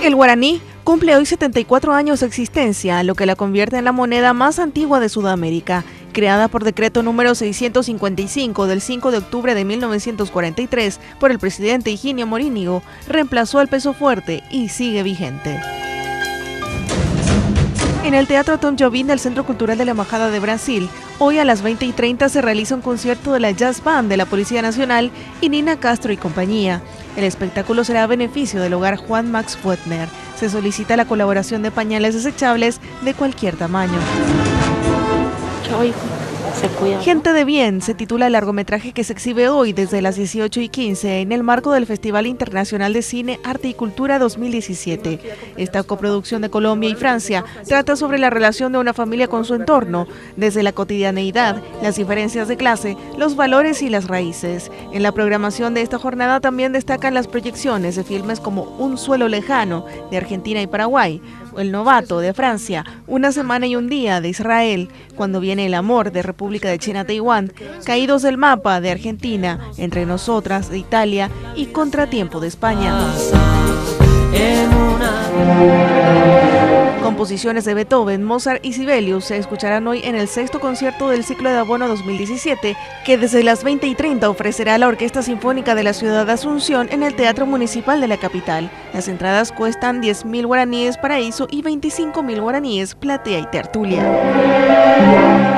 El guaraní cumple hoy 74 años de existencia, lo que la convierte en la moneda más antigua de Sudamérica. Creada por decreto número 655 del 5 de octubre de 1943 por el presidente Higinio Morínigo, reemplazó al peso fuerte y sigue vigente. En el Teatro Tom Jobim del Centro Cultural de la Embajada de Brasil, hoy a las 20:30 se realiza un concierto de la Jazz Band de la Policía Nacional y Nina Castro y compañía. El espectáculo será a beneficio del hogar Juan Max Wetmer. Se solicita la colaboración de pañales desechables de cualquier tamaño. Gente de Bien se titula el largometraje que se exhibe hoy desde las 18:15 en el marco del Festival Internacional de Cine, Arte y Cultura 2017. Esta coproducción de Colombia y Francia trata sobre la relación de una familia con su entorno, desde la cotidianeidad, las diferencias de clase, los valores y las raíces. En la programación de esta jornada también destacan las proyecciones de filmes como Un suelo lejano, de Argentina y Paraguay, El novato, de Francia, Una semana y un día, de Israel, Cuando viene el amor, de República de China, Taiwán, Caídos del mapa, de Argentina, Entre nosotras, de Italia y Contratiempo, de España. Composiciones de Beethoven, Mozart y Sibelius se escucharán hoy en el sexto concierto del ciclo de abono 2017, que desde las 20:30 ofrecerá la Orquesta Sinfónica de la Ciudad de Asunción en el Teatro Municipal de la capital. Las entradas cuestan 10.000 guaraníes paraíso y 25.000 guaraníes platea y tertulia.